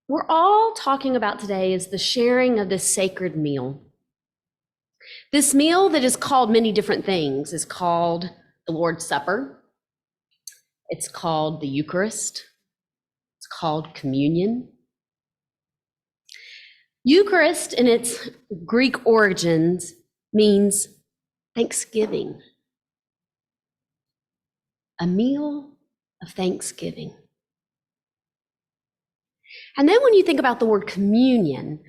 we're all talking about today is the sharing of this sacred meal. This meal that is called many different things is called the Lord's Supper. It's called the Eucharist. It's called communion. Eucharist, in its Greek origins, means thanksgiving. A meal of thanksgiving. And then when you think about the word communion,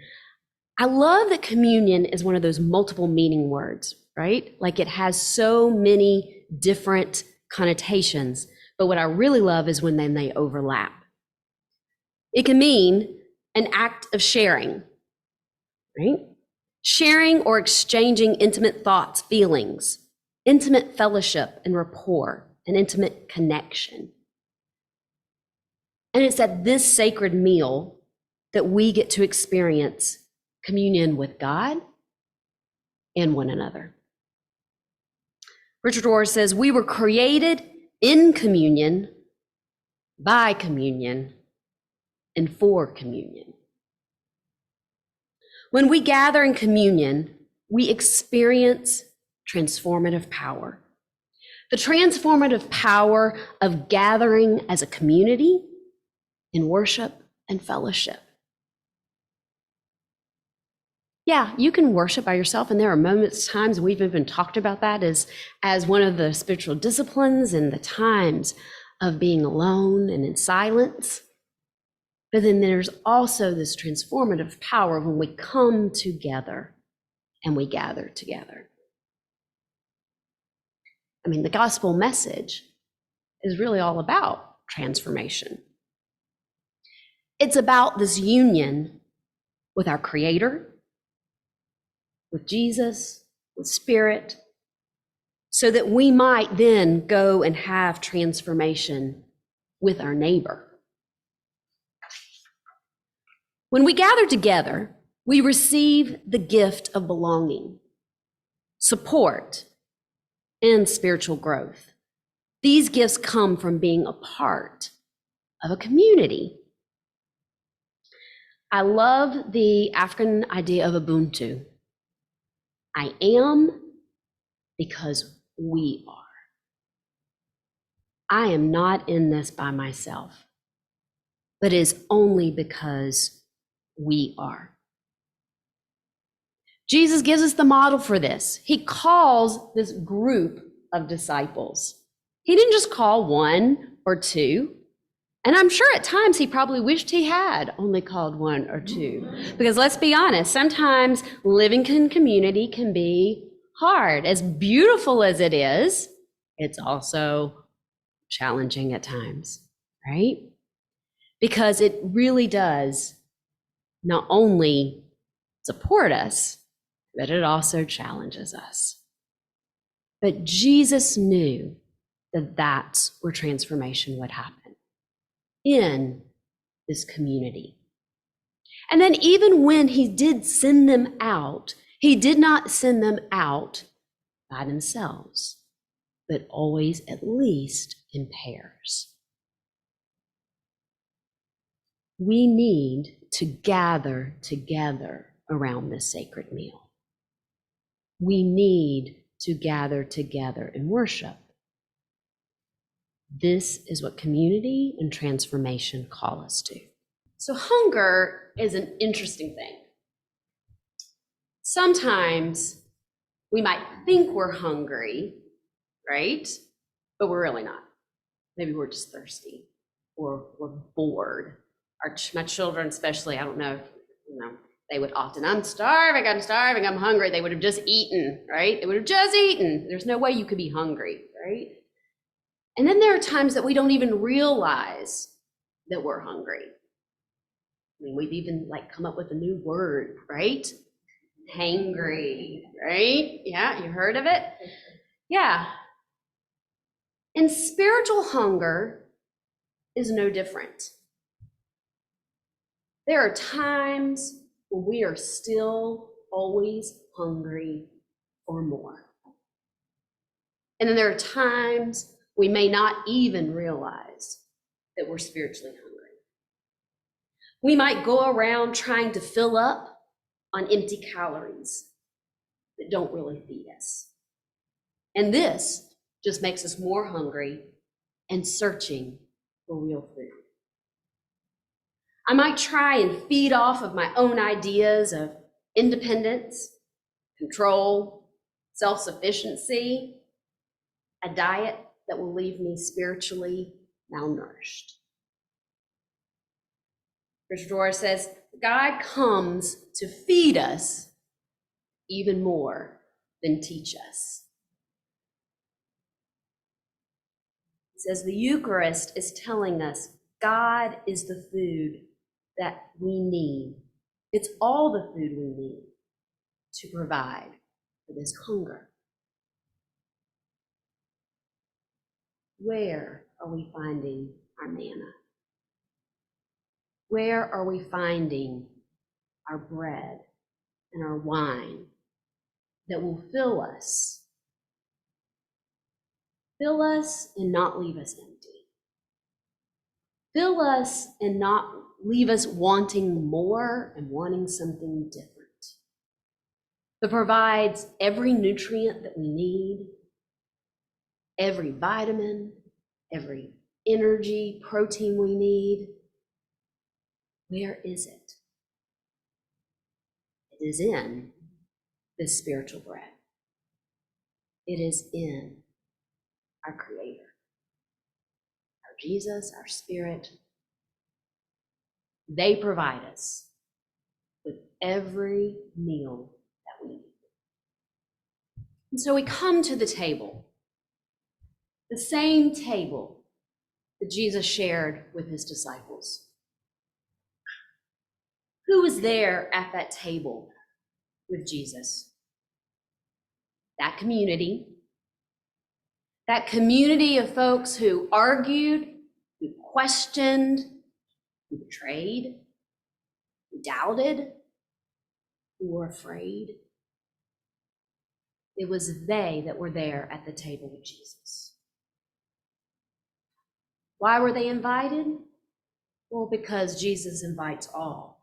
I love that communion is one of those multiple meaning words, right? Like it has so many different connotations, but what I really love is when then they overlap. It can mean an act of sharing, right? Sharing or exchanging intimate thoughts, feelings, intimate fellowship and rapport, an intimate connection. And it's at this sacred meal that we get to experience communion with God and one another. Richard Rohr says, we were created in communion, by communion, and for communion. When we gather in communion, we experience transformative power. The transformative power of gathering as a community in worship and fellowship. Yeah, you can worship by yourself, and there are moments, times, we've even talked about that as one of the spiritual disciplines and the times of being alone and in silence. But then there's also this transformative power when we come together and we gather together. I mean, the gospel message is really all about transformation. It's about this union with our Creator, with Jesus, with Spirit, so that we might then go and have transformation with our neighbor. When we gather together, we receive the gift of belonging, support, and spiritual growth. These gifts come from being a part of a community. I love the African idea of Ubuntu. I am because we are. I am not in this by myself, but it is only because we are. Jesus gives us the model for this. He calls this group of disciples. He didn't just call one or two. And I'm sure at times he probably wished he had only called one or two. Because let's be honest, sometimes living in community can be hard. As beautiful as it is, it's also challenging at times, right? Because it really does not only support us, but it also challenges us. But Jesus knew that that's where transformation would happen, in this community. And then even when he did send them out, he did not send them out by themselves, but always at least in pairs. We need to gather together around this sacred meal. We need to gather together in worship. This is what community and transformation call us to. So hunger is an interesting thing. Sometimes we might think we're hungry, right? But we're really not. Maybe we're just thirsty or we're bored. My children especially, I don't know, they would often, I'm starving, I'm hungry. They would have just eaten, right? They would have just eaten. There's no way you could be hungry, right? And then there are times that we don't even realize that we're hungry. I mean, we've even come up with a new word, right? Hangry, right? Yeah, you heard of it? Yeah. And spiritual hunger is no different. There are times when we are still always hungry for more. And then there are times we may not even realize that we're spiritually hungry. We might go around trying to fill up on empty calories that don't really feed us. And this just makes us more hungry and searching for real food. I might try and feed off of my own ideas of independence, control, self-sufficiency, a diet that will leave me spiritually malnourished. Chris Dora says, God comes to feed us even more than teach us. It says the Eucharist is telling us God is the food that we need. It's all the food we need to provide for this hunger. Where are we finding our manna? Where are we finding our bread and our wine that will fill us and not leave us empty? Fill us and not leave us wanting more and wanting something different. That provides every nutrient that we need, every vitamin, every energy, protein we need. Where is it? It is in this spiritual bread. It is in our Creator, our Jesus, our Spirit. They provide us with every meal that we need. And so we come to the table, the same table that Jesus shared with his disciples. Who was there at that table with Jesus? That community of folks who argued, who questioned, who betrayed, who doubted, who were afraid. It was they that were there at the table with Jesus. Why were they invited? Well, because Jesus invites all.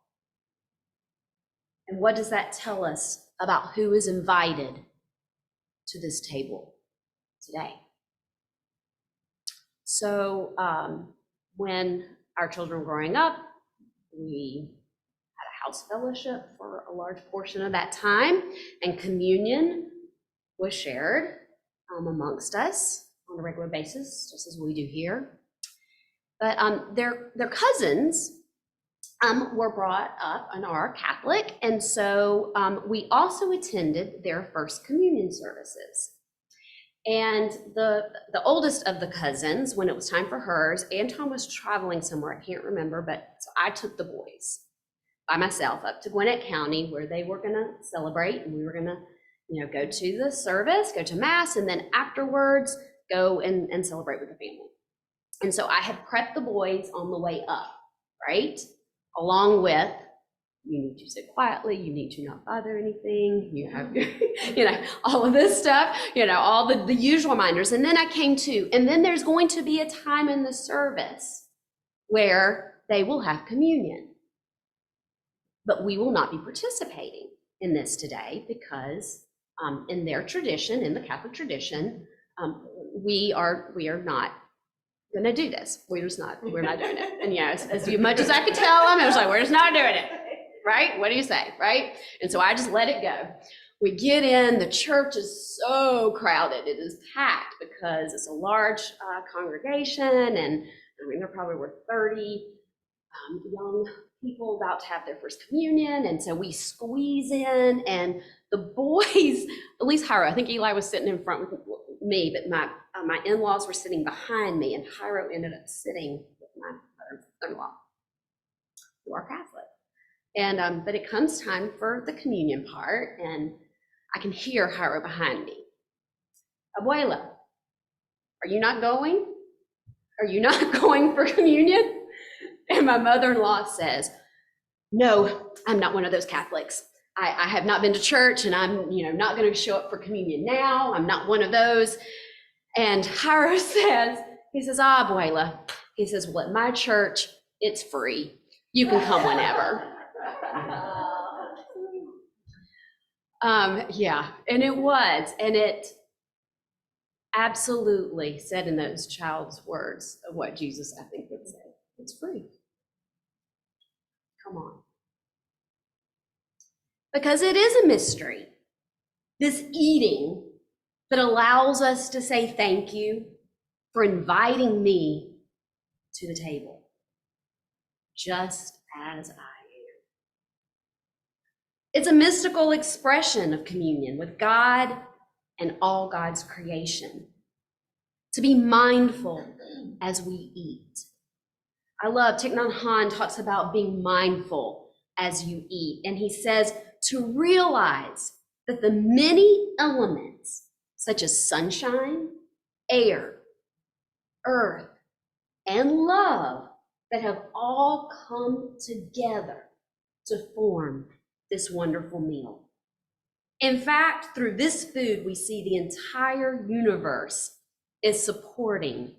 And what does that tell us about who is invited to this table today? So when our children were growing up, we had a house fellowship for a large portion of that time, and communion was shared amongst us on a regular basis, just as we do here. But their cousins were brought up and are Catholic, and so we also attended their first communion services. And the oldest of the cousins, when it was time for hers, Anton was traveling somewhere, I can't remember, but so I took the boys by myself up to Gwinnett County where they were gonna celebrate, and we were gonna, go to the service, go to mass, and then afterwards go and celebrate with the family. And so I had prepped the boys on the way up, right? Along with, you need to sit quietly, you need to not bother anything, you have, all of this stuff, all the usual reminders. And then I came to, and then there's going to be a time in the service where they will have communion. But we will not be participating in this today because in their tradition, in the Catholic tradition, we are not going to do this. We're not doing it. And as much as I could tell them, I was like, we're just not doing it. Right? What do you say? Right? And so I just let it go. We get in, the church is so crowded. It is packed because it's a large congregation. And there probably were 30 young people about to have their first communion. And so we squeeze in, and the boys, at least Hiro, I think Eli was sitting in front with me, but my in-laws were sitting behind me, and Hiro ended up sitting with my mother-in-law, who are Catholic. And but it comes time for the communion part, and I can hear Hiro behind me. Abuela, are you not going? Are you not going for communion? And my mother-in-law says, no, I'm not one of those Catholics. I have not been to church, and I'm not going to show up for communion now. I'm not one of those. And Hiro says, abuela, he says, well, at my church, it's free. You can come whenever. Yeah, and it absolutely said in those child's words of what Jesus, I think, would say. It's free. Come on. Because it is a mystery, this eating that allows us to say thank you for inviting me to the table, just as I am. It's a mystical expression of communion with God and all God's creation, to be mindful as we eat. I love, Thich Nhat Hanh talks about being mindful as you eat, and he says to realize that the many elements, such as sunshine, air, earth, and love, that have all come together to form this wonderful meal. In fact, through this food, we see the entire universe is supporting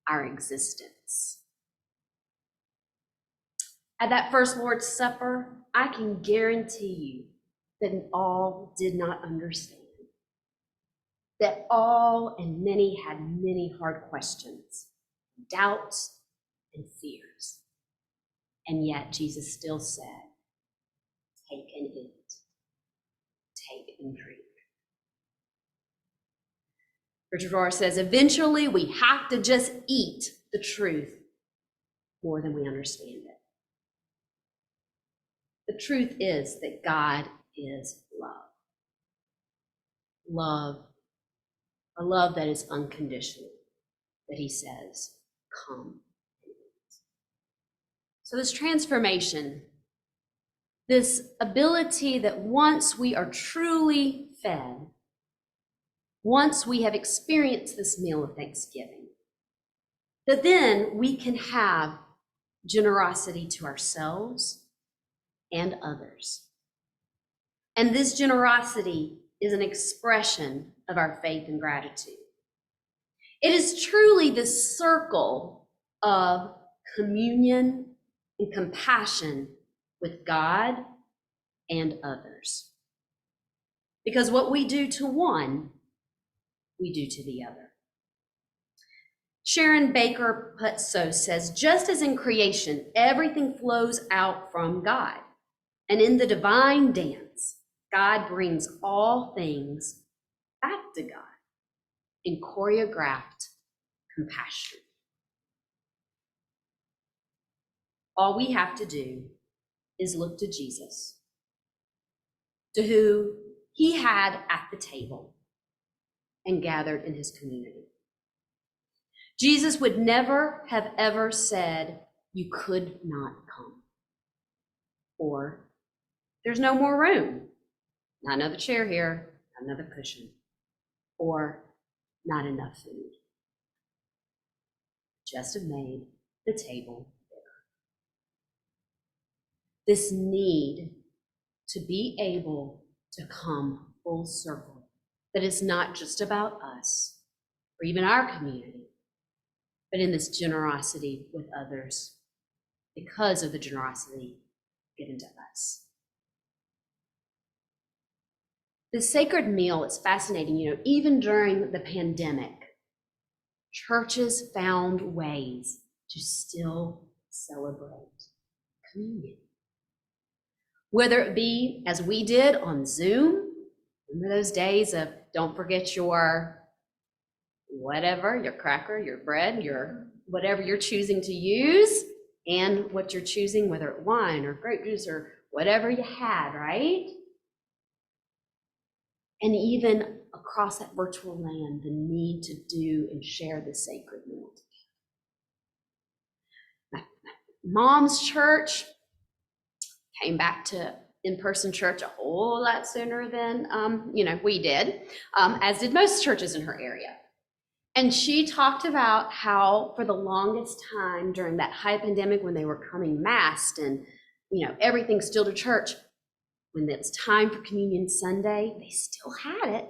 our existence. At that first Lord's Supper, I can guarantee you that all did not understand, that all and many had many hard questions, doubts, and fears. And yet Jesus still said, take and eat, take and drink. Richard Rohr says, eventually we have to just eat the truth more than we understand it. The truth is that God is love. Love, a love that is unconditional, that he says, come. So this transformation, this ability that once we are truly fed, once we have experienced this meal of Thanksgiving, that then we can have generosity to ourselves and others. And this generosity is an expression of our faith and gratitude. It is truly this circle of communion and compassion with God and others. Because what we do to one, we do to the other. Sharon Baker Putso says, just as in creation, everything flows out from God, and in the divine dance, God brings all things back to God in choreographed compassion. All we have to do is look to Jesus, to who he had at the table and gathered in his community. Jesus would never have ever said, you could not come, or there's no more room, not another chair here, not another cushion, or not enough food. Just have made the table bigger. This need to be able to come full circle, that is not just about us or even our community, but in this generosity with others because of the generosity given to us. The sacred meal is fascinating. Even during the pandemic, churches found ways to still celebrate communion. Whether it be, as we did on Zoom, remember those days of don't forget your whatever, your cracker, your bread, your whatever you're choosing to use, and what you're choosing, whether it's wine or grape juice or whatever you had, right? And even across that virtual land, the need to do and share the sacred meal together. Mom's church came back to in-person church a whole lot sooner than we did, as did most churches in her area. And she talked about how for the longest time during that high pandemic, when they were coming masked and everything still to church, when it's time for Communion Sunday, they still had it,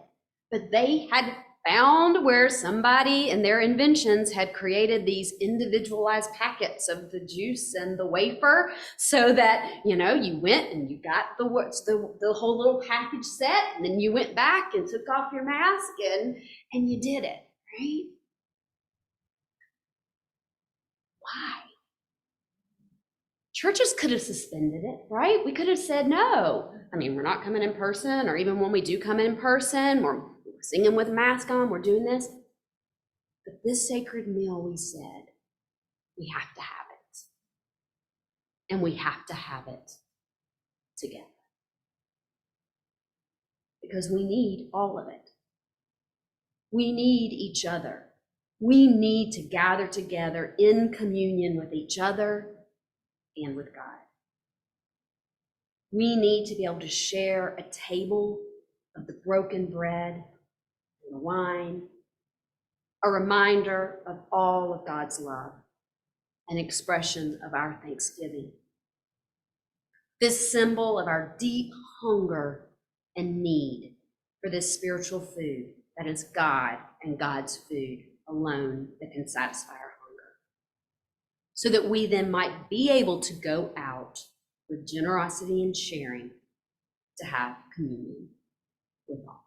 but they had found where somebody and their inventions had created these individualized packets of the juice and the wafer, so that, you know, you went and you got the whole little package set, and then you went back and took off your mask and you did it, right? Why? Churches could have suspended it, right? We could have said, no. I mean, we're not coming in person, or even when we do come in person, we're singing with a mask on, we're doing this. But this sacred meal, we said, we have to have it. And we have to have it together. Because we need all of it. We need each other. We need to gather together in communion with each other and with God. We need to be able to share a table of the broken bread and the wine, a reminder of all of God's love, an expression of our thanksgiving. This symbol of our deep hunger and need for this spiritual food that is God and God's food alone that can satisfy our hunger, so that we then might be able to go out with generosity and sharing to have communion with all.